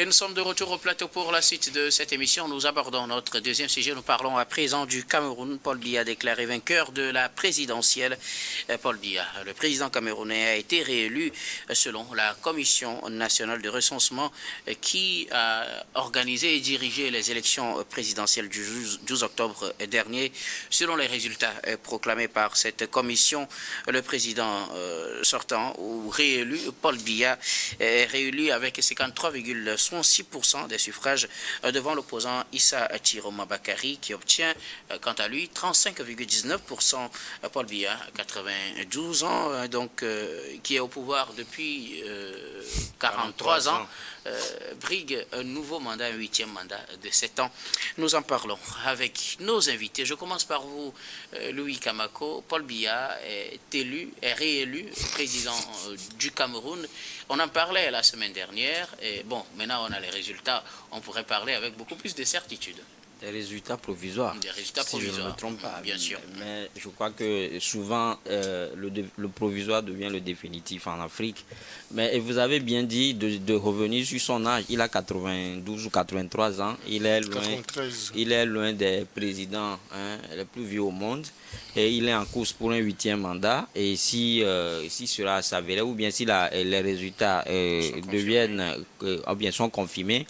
Et nous sommes de retour au plateau pour la suite de cette émission. Nous abordons notre deuxième sujet. Nous parlons à présent du Cameroun. Paul Biya déclaré vainqueur de la présidentielle. Paul Biya, le président camerounais, a été réélu selon la Commission nationale de recensement qui a organisé et dirigé les élections présidentielles du 12 octobre dernier. Selon les résultats proclamés par cette commission, le président sortant ou réélu, Paul Biya, est réélu avec 53,66% des suffrages devant l'opposant Issa Tiroma Bakari qui obtient quant à lui 35,19%. Paul Biya, 92 ans, donc qui est au pouvoir depuis 43 ans, brigue un nouveau mandat, un 8e mandat de 7 ans. Nous en parlons avec nos invités. Je commence par vous, Louis Kamako. Paul Biya est réélu président du Cameroun. On en parlait la semaine dernière et bon, maintenant on a les résultats. On pourrait parler avec beaucoup plus de certitude. Des résultats provisoires. Des résultats si provisoires. Je ne me trompe pas. Bien sûr. Mais je crois que souvent le provisoire devient le définitif en Afrique. Mais vous avez bien dit de revenir sur son âge. Il a 92 ou 83 ans. Il est loin des présidents les plus vieux au monde. Et il est en course pour un 8e mandat. Et si cela s'avérait, ou bien si les résultats sont confirmés,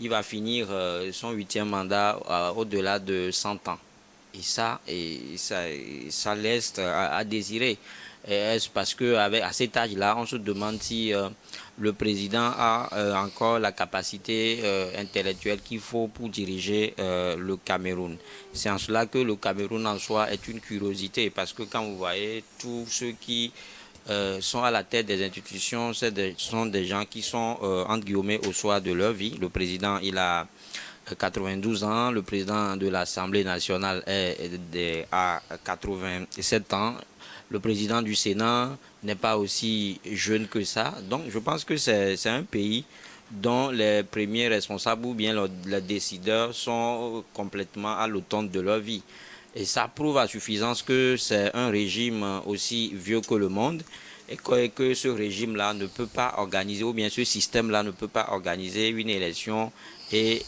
il va finir son 8e mandat au-delà de 100 ans. Et ça laisse à désirer. Est-ce parce qu'à cet âge-là, on se demande si le président a encore la capacité intellectuelle qu'il faut pour diriger le Cameroun. C'est en cela que le Cameroun en soi est une curiosité, parce que quand vous voyez tous ceux qui sont à la tête des institutions, sont des gens qui sont, entre guillemets, au soir de leur vie. Le président, il a 92 ans, le président de l'Assemblée nationale a 87 ans, le président du Sénat n'est pas aussi jeune que ça. Donc, je pense que c'est un pays dont les premiers responsables ou bien les décideurs sont complètement à l'automne de leur vie. Et ça prouve à suffisance que c'est un régime aussi vieux que le monde et que ce régime-là ne peut pas organiser, ou bien ce système-là ne peut pas organiser une élection et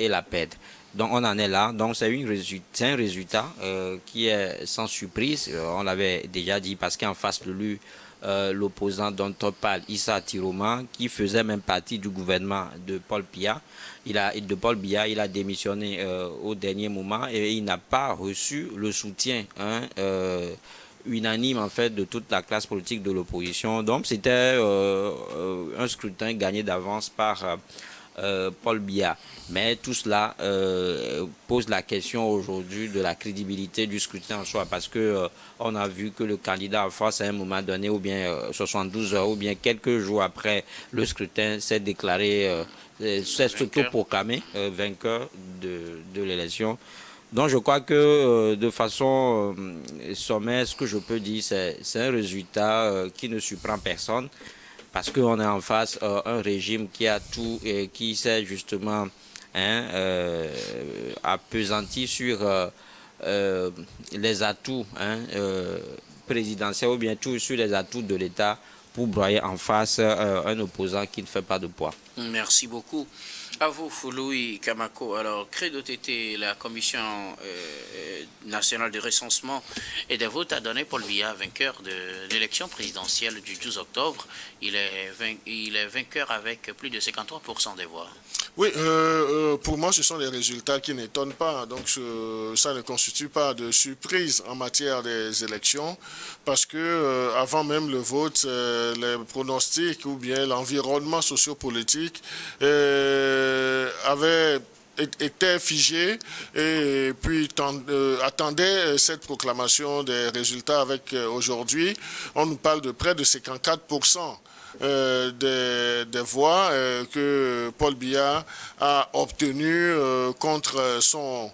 la perdre. Donc on en est là. Donc c'est un résultat qui est sans surprise. On l'avait déjà dit parce qu'en face de lui, l'opposant dont on parle, Issa Tiroma, qui faisait même partie du gouvernement de Paul Biya. Il a démissionné au dernier moment et il n'a pas reçu le soutien unanime en fait de toute la classe politique de l'opposition. Donc c'était un scrutin gagné d'avance par Paul Biya. Mais tout cela pose la question aujourd'hui de la crédibilité du scrutin en soi, parce que on a vu que le candidat en face à un moment donné, ou bien 72 heures, ou bien quelques jours après le scrutin, s'est déclaré, s'est autoproclamé vainqueur de l'élection. Donc je crois que de façon sommaire, ce que je peux dire, c'est un résultat qui ne surprend personne, parce qu'on est en face un régime qui a tout et qui s'est justement appesanti sur les atouts présidentiels, ou bien tout sur les atouts de l'État pour broyer en face un opposant qui ne fait pas de poids. Merci beaucoup. À vous, Louis Kamako. Alors, CREDOTT, la Commission nationale de recensement et des votes, a donné Paul Biya vainqueur de l'élection présidentielle du 12 octobre. Il est vainqueur avec plus de 53% des voix. Oui, pour moi, ce sont les résultats qui n'étonnent pas. Donc, ça ne constitue pas de surprise en matière des élections, parce que avant même le vote, les pronostics ou bien l'environnement sociopolitique était figé et puis attendait cette proclamation des résultats avec aujourd'hui. On nous parle de près de 54% des voix que Paul Biya a obtenues contre son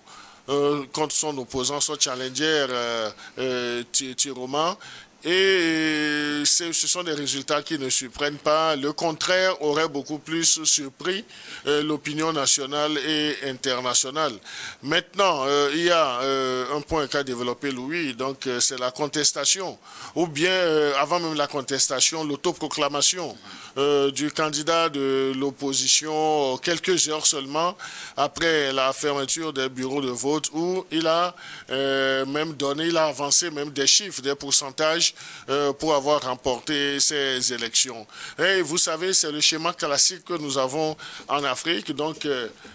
opposant, son challenger Tiroma. Et ce sont des résultats qui ne surprennent pas. Le contraire aurait beaucoup plus surpris l'opinion nationale et internationale. Maintenant, il y a un point qu'a développé Louis, donc c'est la contestation, ou bien avant même la contestation, l'autoproclamation du candidat de l'opposition quelques heures seulement après la fermeture des bureaux de vote, où il a même donné, il a avancé même des chiffres, des pourcentages pour avoir remporté ces élections. Et vous savez, c'est le schéma classique que nous avons en Afrique. Donc,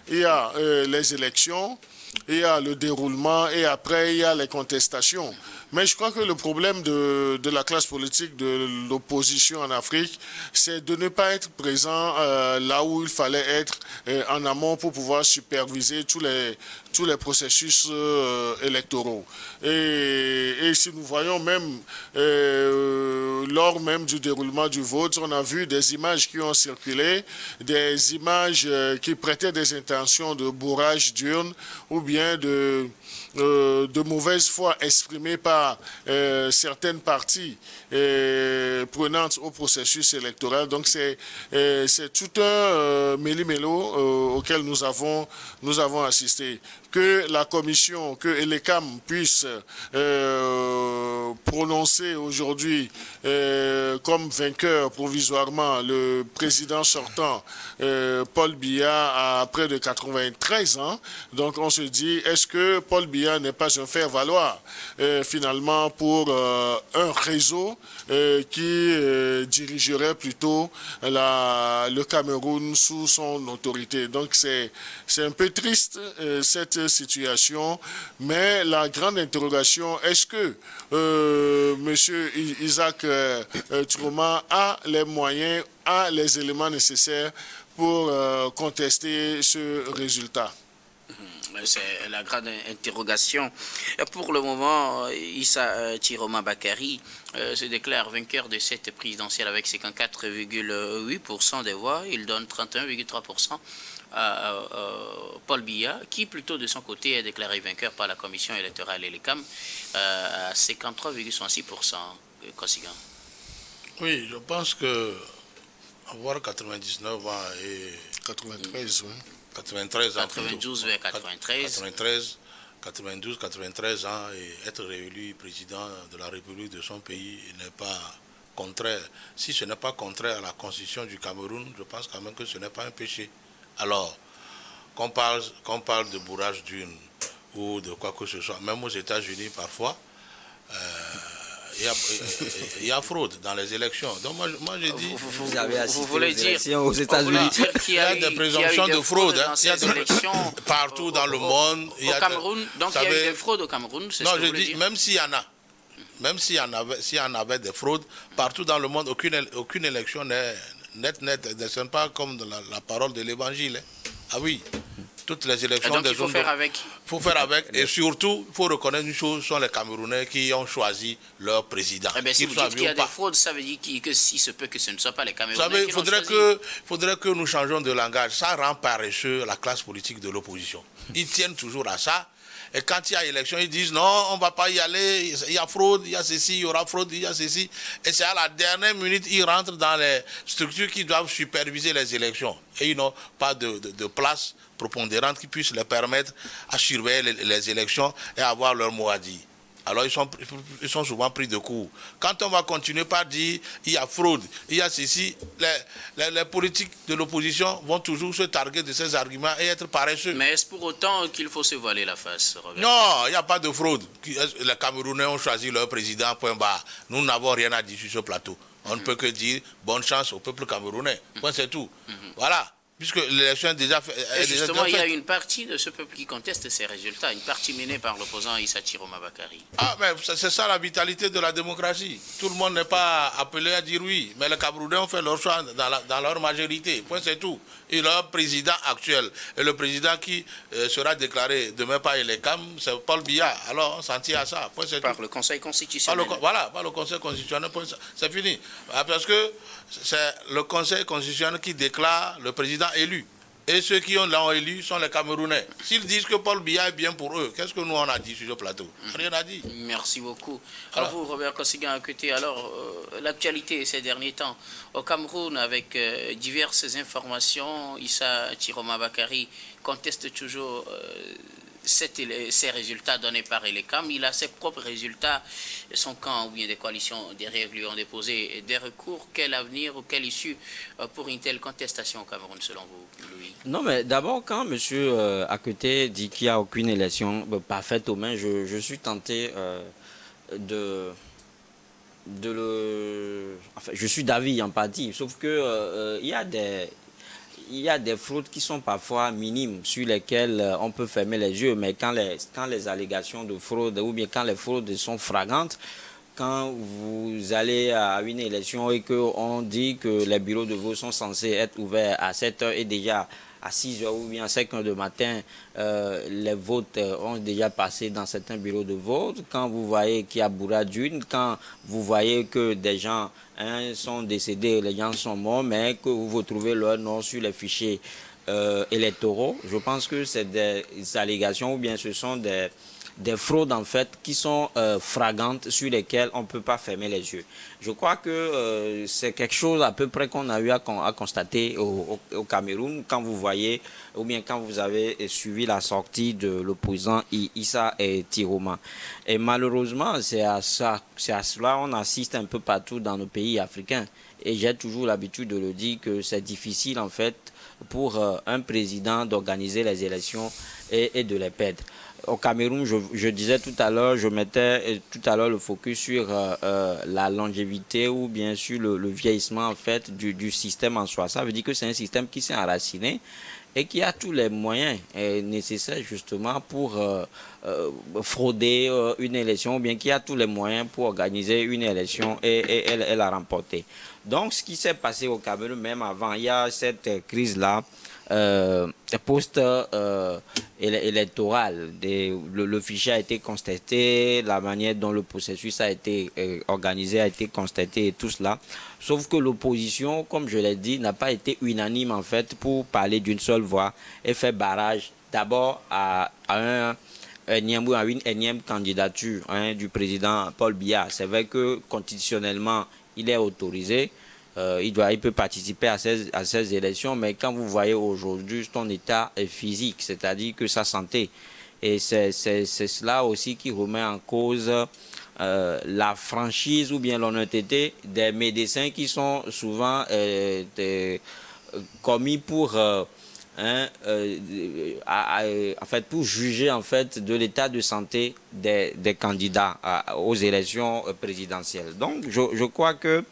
il y a les élections, il y a le déroulement et après, il y a les contestations. Mais je crois que le problème de la classe politique, de l'opposition en Afrique, c'est de ne pas être présent là où il fallait être en amont pour pouvoir superviser tous les processus électoraux. Et si nous voyons même lors même du déroulement du vote, on a vu des images qui ont circulé, des images qui prêtaient des intentions de bourrage d'urnes ou bien de mauvaise foi exprimée par certaines parties prenantes au processus électoral. Donc c'est tout un méli-mélo auquel nous avons assisté. Que la commission, que l'ECAM puisse prononcer aujourd'hui comme vainqueur provisoirement le président sortant Paul Biya à près de 93 ans. Donc on se dit, est-ce que Paul Biya n'est pas un faire-valoir finalement pour un réseau qui dirigerait plutôt le Cameroun sous son autorité. Donc c'est un peu triste cette situation, mais la grande interrogation, est-ce que monsieur Isaac Trouma a les moyens, a les éléments nécessaires pour contester ce résultat? C'est la grande interrogation. Pour le moment, Issa Chiroma Bakary se déclare vainqueur de cette présidentielle avec 54,8% des voix. Il donne 31,3% à Paul Biya, qui plutôt de son côté est déclaré vainqueur par la commission électorale et l'ECAM à 53,66%. Kosigan. Oui, je pense que avoir 99 ans et 93, oui. 93 ans. 92 vers 93. 92, 93 ans et être réélu président de la République de son pays n'est pas contraire. Si ce n'est pas contraire à la constitution du Cameroun, je pense quand même que ce n'est pas un péché. Alors, qu'on parle de bourrage d'urne ou de quoi que ce soit, même aux États-Unis parfois, il y a fraude dans les élections. Donc moi je dis... Vous voulez dire aux États-unis qu'il y a des présomptions de fraude dans ces élections partout dans le monde. Au Cameroun, donc il y a eu des fraudes au Cameroun, c'est ce que vous voulez dire? Même s'il y en a, même s'il y en avait des fraudes, partout dans le monde, aucune élection n'est nette, ce n'est pas comme la parole de l'Évangile. Ah oui, toutes les élections... Donc il faut faire avec. Il faut faire avec, et surtout, il faut reconnaître une chose, ce sont les Camerounais qui ont choisi leur président. Eh bien, si vous dites qu'il y a des fraudes, ça veut dire que si se peut que ce ne soit pas les Camerounais. Vous savez, il faudrait que nous changions de langage. Ça rend paresseux la classe politique de l'opposition. Ils tiennent toujours à ça. Et quand il y a élection, ils disent non, on ne va pas y aller, il y a fraude, il y a ceci, il y aura fraude, il y a ceci. Et c'est à la dernière minute, ils rentrent dans les structures qui doivent superviser les élections. Et ils n'ont pas de place prépondérante qui puisse leur permettre à surveiller les élections et avoir leur mot à dire. Alors ils sont souvent pris de court. Quand on va continuer par dire il y a fraude, il y a ceci, les politiques de l'opposition vont toujours se targuer de ces arguments et être paresseux. Mais est-ce pour autant qu'il faut se voiler la face, Robert? Non, il n'y a pas de fraude. Les Camerounais ont choisi leur président, point barre. Nous n'avons rien à dire sur ce plateau. On ne peut que dire bonne chance au peuple camerounais. Point, c'est tout. Voilà. Puisque l'élection est déjà faite. Et justement, il y a une partie de ce peuple qui conteste ces résultats, une partie menée par l'opposant Issa Chiroma Bakary. Ah, mais c'est ça la vitalité de la démocratie. Tout le monde n'est pas appelé à dire oui, mais les Camerounais ont fait leur choix dans leur majorité. Point, c'est tout. Et leur président actuel, et le président qui sera déclaré demain par l'ECAM, c'est Paul Biya. Alors, on s'en tient à ça. Point, c'est par tout. Le Conseil constitutionnel. Voilà, par le Conseil constitutionnel. C'est fini. Parce que c'est le Conseil constitutionnel qui déclare le président élu. Et ceux qui l'ont élu sont les Camerounais. S'ils disent que Paul Biya est bien pour eux, qu'est-ce que nous on a dit sur le plateau? Rien à dire. Merci beaucoup. Alors vous, Robert Kossigan, écoutez, alors l'actualité ces derniers temps au Cameroun avec diverses informations, Issa Chiroma Bakari conteste toujours ces résultats donnés par Elecam. Il a ses propres résultats. Son camp ou bien des coalitions derrière lui ont déposé des recours. Quel avenir ou quelle issue pour une telle contestation au Cameroun selon vous, Louis? Non, mais d'abord, quand M. Akoté dit qu'il n'y a aucune élection parfaite aux mains, je suis tenté de le... Enfin, je suis d'avis en partie, sauf que il y a des fraudes qui sont parfois minimes, sur lesquelles on peut fermer les yeux, mais quand les allégations de fraude, ou bien quand les fraudes sont flagrantes, quand vous allez à une élection et qu'on dit que les bureaux de vote sont censés être ouverts à 7 heures et déjà à 6 heures ou bien à 5 heures du matin, les votes ont déjà passé dans certains bureaux de vote, quand vous voyez qu'il y a bourrade d'une, quand vous voyez que des gens sont décédés, les gens sont morts, mais que vous retrouvez leur nom sur les fichiers électoraux, je pense que c'est des allégations ou bien ce sont des fraudes en fait qui sont flagrantes sur lesquelles on ne peut pas fermer les yeux. Je crois que c'est quelque chose à peu près qu'on a eu à constater au Cameroun quand vous voyez ou bien quand vous avez suivi la sortie de l'opposant Issa Chiroma. Et malheureusement, c'est à cela on assiste un peu partout dans nos pays africains. Et j'ai toujours l'habitude de le dire que c'est difficile en fait pour un président d'organiser les élections et de les perdre. Au Cameroun, je disais tout à l'heure, je mettais tout à l'heure le focus sur la longévité ou bien sûr le vieillissement en fait du système en soi. Ça veut dire que c'est un système qui s'est enraciné et qui a tous les moyens nécessaires justement pour frauder une élection ou bien qui a tous les moyens pour organiser une élection et la remporter. Donc ce qui s'est passé au Cameroun même avant, il y a cette crise-là post-électoral. Le fichier a été contesté, la manière dont le processus a été organisé a été contesté et tout cela. Sauf que l'opposition, comme je l'ai dit, n'a pas été unanime en fait pour parler d'une seule voix et faire barrage d'abord à une énième candidature du président Paul Biya. C'est vrai que constitutionnellement, il est autorisé. Il peut participer à ces élections, mais quand vous voyez aujourd'hui son état physique, c'est-à-dire que sa santé, et c'est cela aussi qui remet en cause la franchise ou bien l'honnêteté des médecins qui sont souvent commis pour en fait pour juger en fait de l'état de santé des candidats aux élections présidentielles. Donc je crois que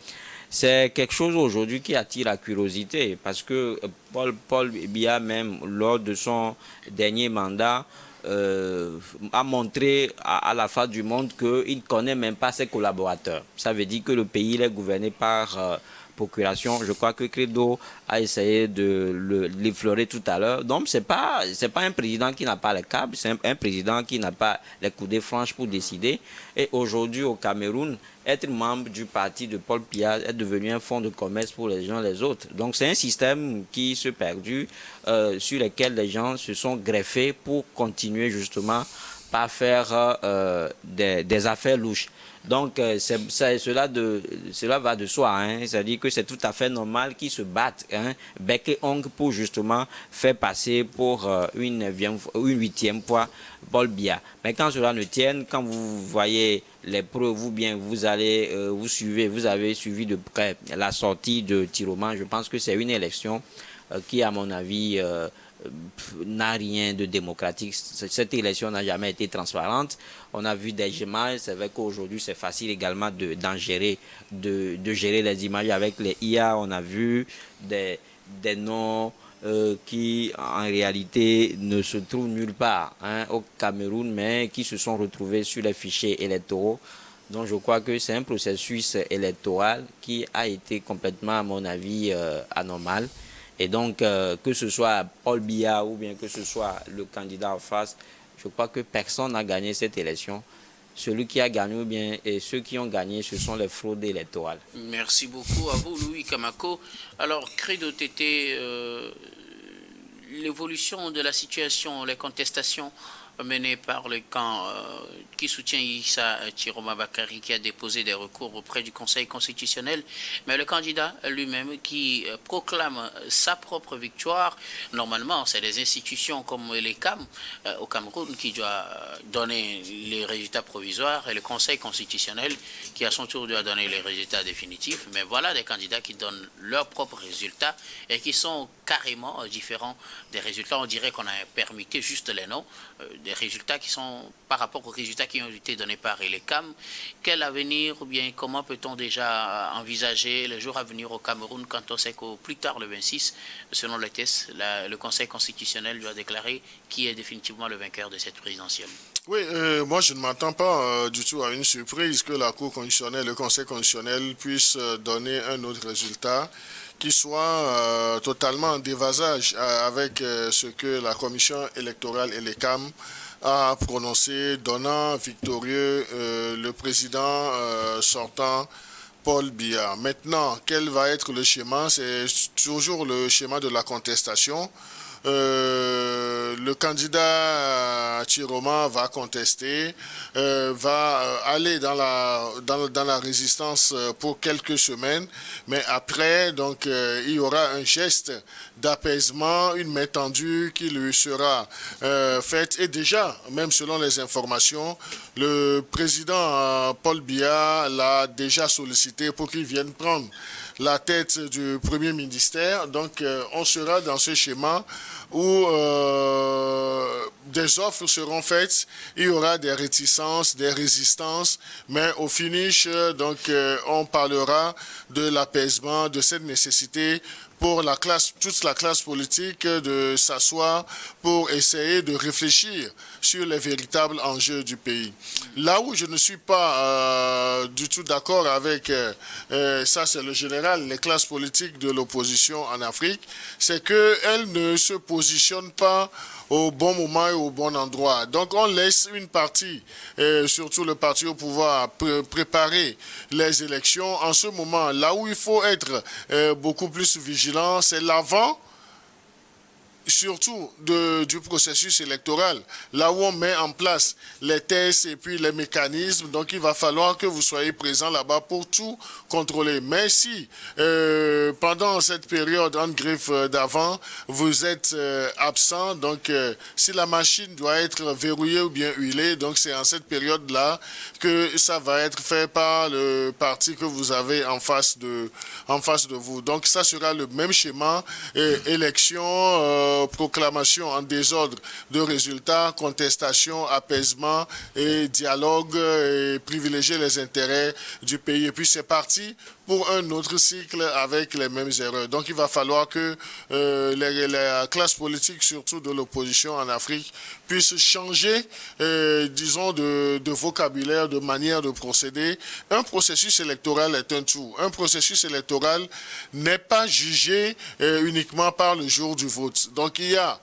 c'est quelque chose aujourd'hui qui attire la curiosité parce que Paul Biya même lors de son dernier mandat a montré à la face du monde qu'il ne connaît même pas ses collaborateurs. Ça veut dire que le pays est gouverné par procuration. Je crois que Credo a essayé de l'effleurer tout à l'heure. Donc c'est pas un président qui n'a pas le câble, c'est un président qui n'a pas les coudées franches pour décider. Et aujourd'hui au Cameroun, être membre du parti de Paul Biya est devenu un fonds de commerce pour les uns et les autres. Donc c'est un système qui se perdue, sur lequel les gens se sont greffés pour continuer justement par faire des affaires louches. Donc cela va de soi, c'est-à-dire que c'est tout à fait normal qu'ils se battent bec et ongle pour justement faire passer pour une 8e fois Paul Biya. Mais quand cela ne tienne, quand vous voyez les preuves, vous avez suivi de près la sortie de Chiroma, je pense que c'est une élection qui, à mon avis, n'a rien de démocratique. Cette élection n'a jamais été transparente. On a vu des images. C'est vrai qu'aujourd'hui, c'est facile également de gérer les images avec les IA. On a vu des noms qui, en réalité, ne se trouvent nulle part au Cameroun, mais qui se sont retrouvés sur les fichiers électoraux. Donc, je crois que c'est un processus électoral qui a été complètement, à mon avis, anormal. Et donc, que ce soit Paul Biya ou bien que ce soit le candidat en face, je crois que personne n'a gagné cette élection. Celui qui a gagné ou bien et ceux qui ont gagné, ce sont les fraudes électorales. Merci beaucoup à vous, Louis Kamako. Alors, Credo Tété, l'évolution de la situation, les contestations menées par le camp qui soutient Issa Chiroma Bakari, qui a déposé des recours auprès du Conseil constitutionnel, mais le candidat lui-même qui proclame sa propre victoire. Normalement, c'est les institutions comme les CAM au Cameroun qui doivent donner les résultats provisoires et le Conseil constitutionnel qui à son tour doit donner les résultats définitifs. Mais voilà des candidats qui donnent leurs propres résultats et qui sont carrément différents des résultats. On dirait qu'on a permuté juste les noms, des résultats qui sont par rapport aux résultats qui ont été donnés par les CAM. Quel avenir ou bien comment peut-on déjà envisager les jours à venir au Cameroun quand on sait qu'au plus tard le 26, selon les tests, le Conseil constitutionnel doit déclarer qui est définitivement le vainqueur de cette présidentielle? Oui, moi je ne m'attends pas du tout à une surprise que la Cour constitutionnelle, le Conseil constitutionnel puisse donner un autre résultat qui soit totalement en déphasage avec ce que la Commission électorale et les CAM a prononcé, donnant victorieux le président sortant Paul Biya. Maintenant, quel va être le schéma? C'est toujours le schéma de la contestation. Le candidat Chiroma va contester, va aller dans la résistance pour quelques semaines, mais après, donc, il y aura un geste d'apaisement, une main tendue qui lui sera faite. Et déjà, même selon les informations, le président Paul Biya l'a déjà sollicité pour qu'il vienne prendre la tête du Premier ministère. Donc, on sera dans ce schéma où des offres seront faites, il y aura des réticences, des résistances, mais au finish, donc, on parlera de l'apaisement, de cette nécessité pour la classe, toute la classe politique de s'asseoir pour essayer de réfléchir sur les véritables enjeux du pays. Là où je ne suis pas du tout d'accord avec, ça c'est le général, les classes politiques de l'opposition en Afrique, c'est qu'elles ne se positionnent pas au bon moment et au bon endroit. Donc on laisse une partie, surtout le parti au pouvoir, préparer les élections. En ce moment, là où il faut être beaucoup plus vigilant, c'est l'avant, surtout du processus électoral, là où on met en place les tests et puis les mécanismes. Donc il va falloir que vous soyez présents là-bas pour tout contrôler. Mais si pendant cette période en griffe d'avant, vous êtes absent, donc si la machine doit être verrouillée ou bien huilée, donc c'est en cette période-là que ça va être fait par le parti que vous avez en face de vous. Donc ça sera le même schéma, élection, proclamation en désordre de résultats, contestation, apaisement et dialogue et privilégier les intérêts du pays. Et puis c'est parti pour un autre cycle avec les mêmes erreurs. Donc il va falloir que la classe politique, surtout de l'opposition en Afrique, puisse changer, disons, de vocabulaire, de manière de procéder. Un processus électoral est un tout. Un processus électoral n'est pas jugé uniquement par le jour du vote. Donc il y a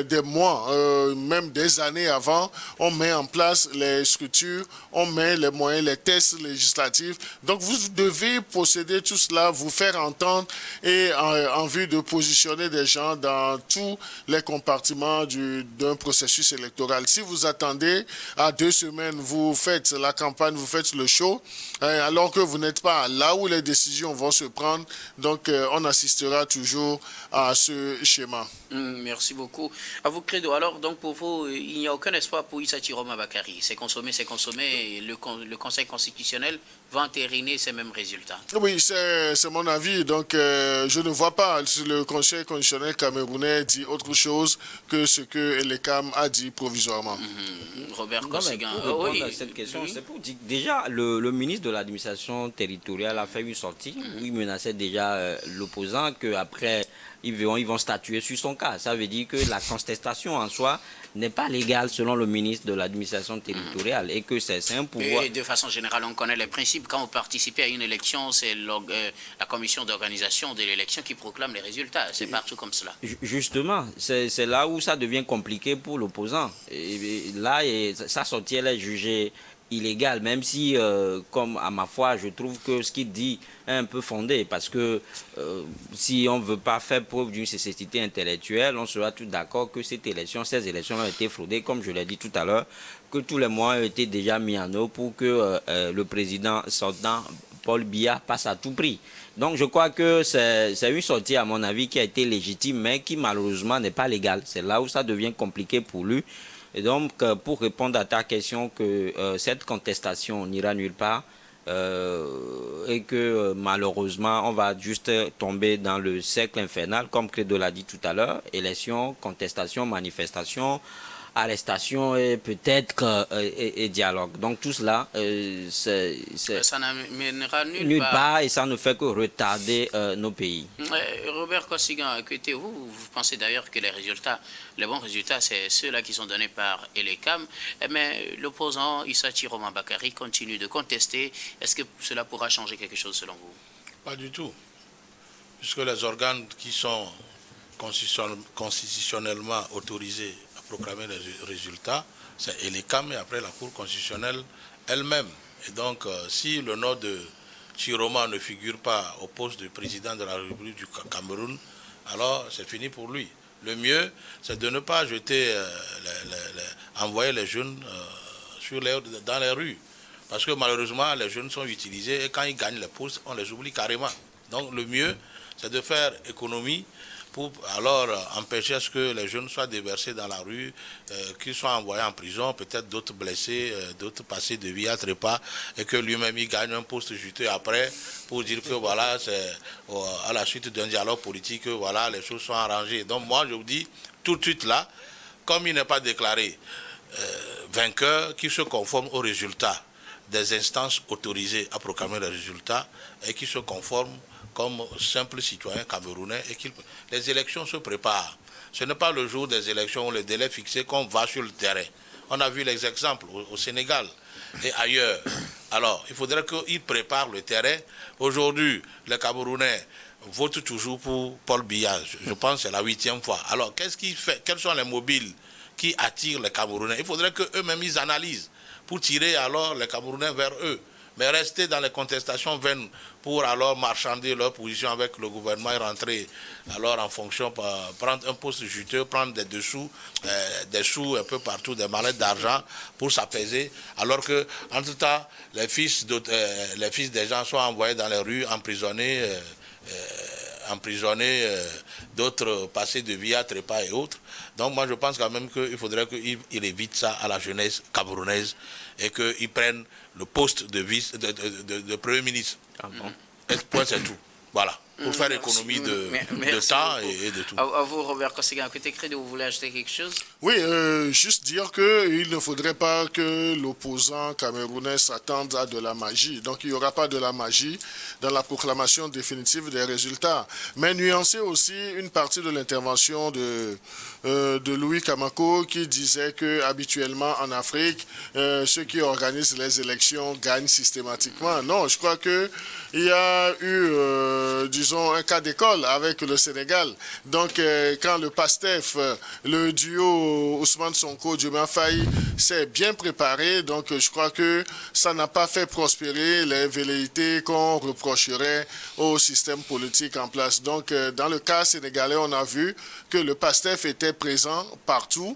des mois, même des années avant, on met en place les structures, on met les moyens, les tests législatifs. Donc vous devez posséder tout cela, vous faire entendre et en vue de positionner des gens dans tous les compartiments d'un processus électoral. Si vous attendez à 2 semaines, vous faites la campagne, vous faites le show, alors que vous n'êtes pas là où les décisions vont se prendre, donc on assistera toujours à ce schéma. Merci beaucoup. À vous, Credo. Alors, donc, pour vous, il n'y a aucun espoir pour Issa Chiroma Bakari. C'est consommé, et le Conseil constitutionnel va entériner ces mêmes résultats. Oui, c'est mon avis. Donc, je ne vois pas le Conseil constitutionnel camerounais dit autre chose que ce que l'ECAM a dit provisoirement. Robert Kossigan. Pour répondre à cette question, c'est pour dire déjà, le ministre de l'administration territoriale a fait une sortie où il menaçait déjà l'opposant qu'après, ils vont statuer sur son cas. Ça veut dire que la contestation en soi n'est pas légale selon le ministre de l'administration territoriale et que c'est un pouvoir... Et de façon générale, on connaît les principes. Quand vous participez à une élection, c'est la commission d'organisation de l'élection qui proclame les résultats. C'est partout comme cela. Justement, c'est là où ça devient compliqué pour l'opposant. Et là, sa sortie, elle est jugée illégal, même si, comme à ma foi, je trouve que ce qu'il dit est un peu fondé, parce que si on ne veut pas faire preuve d'une nécessité intellectuelle, on sera tout d'accord que ces élections ont été fraudées, comme je l'ai dit tout à l'heure, que tous les moyens ont été déjà mis en œuvre pour que le président sortant, Paul Biya, passe à tout prix. Donc je crois que c'est une sortie, à mon avis, qui a été légitime, mais qui malheureusement n'est pas légale. C'est là où ça devient compliqué pour lui. Et donc, pour répondre à ta question, que cette contestation n'ira nulle part, et que malheureusement, on va juste tomber dans le cercle infernal, comme Credo l'a dit tout à l'heure, élection, contestation, manifestation, arrestation et peut-être et dialogue. Donc tout cela, ça n'amènera nulle part et ça ne fait que retarder nos pays. Robert Kossigan, écoutez-vous, vous pensez d'ailleurs que les bons résultats, c'est ceux-là qui sont donnés par Elecam, mais l'opposant Issa Chiroma Bakary continue de contester. Est-ce que cela pourra changer quelque chose selon vous? Pas du tout, puisque les organes qui sont constitutionnellement autorisés proclamer les résultats, c'est Elecam et après la Cour constitutionnelle elle-même. Et donc, si le nom de Chiroma ne figure pas au poste de président de la République du Cameroun, alors c'est fini pour lui. Le mieux, c'est de ne pas jeter, envoyer les jeunes dans les rues. Parce que malheureusement, les jeunes sont utilisés et quand ils gagnent les postes, on les oublie carrément. Donc, le mieux, c'est de faire économie pour alors empêcher à ce que les jeunes soient déversés dans la rue, qu'ils soient envoyés en prison, peut-être d'autres blessés, d'autres passés de vie à trépas, et que lui-même il gagne un poste juteux après pour dire que voilà, c'est à la suite d'un dialogue politique, que voilà, les choses sont arrangées. Donc moi je vous dis tout de suite là, comme il n'est pas déclaré vainqueur, qu'il se conforme aux résultats des instances autorisées à proclamer les résultats et qui se conforme comme simple citoyen camerounais et que les élections se préparent. Ce n'est pas le jour des élections ou le délai fixé qu'on va sur le terrain. On a vu les exemples au Sénégal et ailleurs. Alors, il faudrait qu'ils préparent le terrain. Aujourd'hui, les Camerounais votent toujours pour Paul Biya. Je pense que c'est la 8e fois. Alors, qu'est-ce qui fait? Quels sont les mobiles qui attirent les Camerounais? Il faudrait qu'eux-mêmes ils analysent pour tirer alors les Camerounais vers eux. Mais rester dans les contestations vaines pour alors marchander leur position avec le gouvernement et rentrer alors en fonction, prendre un poste juteux, prendre des sous un peu partout, des mallettes d'argent pour s'apaiser, alors que entre-temps, les fils des gens sont envoyés dans les rues, emprisonnés, d'autres passés de vie à trépas et autres. Donc moi je pense quand même qu'il faudrait qu'il évite ça à la jeunesse camerounaise et qu'ils prennent le poste de Premier ministre. Ah bon? Et point, c'est tout. Voilà. Pour faire économie de temps et de tout. À vous, Robert Kossigan, côté Credo, vous voulez ajouter quelque chose? Oui, juste dire qu'il ne faudrait pas que l'opposant camerounais s'attende à de la magie. Donc il n'y aura pas de la magie dans la proclamation définitive des résultats. Mais nuancer aussi une partie de l'intervention de Louis Kamako qui disait que habituellement en Afrique, ceux qui organisent les élections gagnent systématiquement. Non, je crois qu'il y a eu, disons, un cas d'école avec le Sénégal. Donc quand le PASTEF, le duo Ousmane Sonko, Diomaye Faye s'est bien préparé, donc je crois que ça n'a pas fait prospérer les velléités qu'on reprocherait au système politique en place. Donc dans le cas sénégalais, on a vu que le PASTEF était présent partout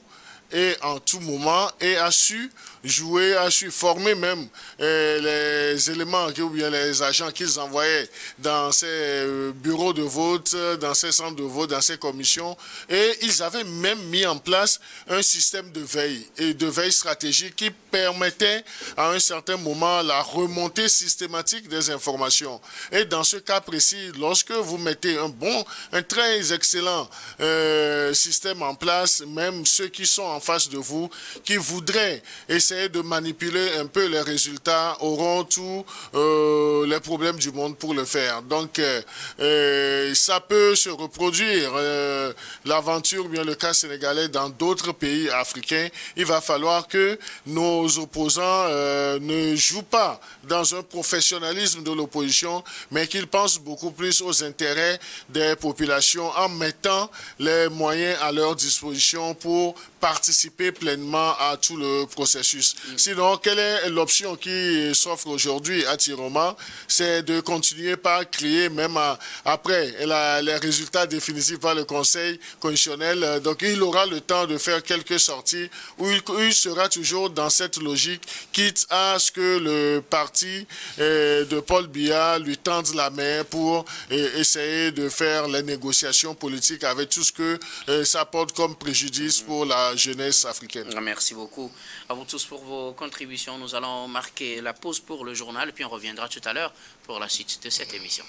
et en tout moment et a su jouer, a su former même les éléments ou bien les agents qu'ils envoyaient dans ces bureaux de vote, dans ces centres de vote, dans ces commissions. Et ils avaient même mis en place un système de veille et de veille stratégique qui permettait à un certain moment la remontée systématique des informations. Et dans ce cas précis, lorsque vous mettez un très excellent système en place, même ceux qui sont en face de vous, qui voudraient essayer de manipuler un peu les résultats, auront tous les problèmes du monde pour le faire. Donc, ça peut se reproduire, l'aventure, bien le cas sénégalais, dans d'autres pays africains. Il va falloir que nos opposants ne jouent pas dans un professionnalisme de l'opposition, mais qu'ils pensent beaucoup plus aux intérêts des populations en mettant les moyens à leur disposition pour participer participer pleinement à tout le processus. Sinon, quelle est l'option qui s'offre aujourd'hui à Tiroma? C'est de continuer par créer, même après les résultats définitifs par le Conseil constitutionnel. Donc, il aura le temps de faire quelques sorties où il sera toujours dans cette logique, quitte à ce que le parti de Paul Biya lui tende la main pour essayer de faire les négociations politiques avec tout ce que ça porte comme préjudice pour la jeunesse africaine. Merci beaucoup à vous tous pour vos contributions. Nous allons marquer la pause pour le journal, puis on reviendra tout à l'heure pour la suite de cette émission.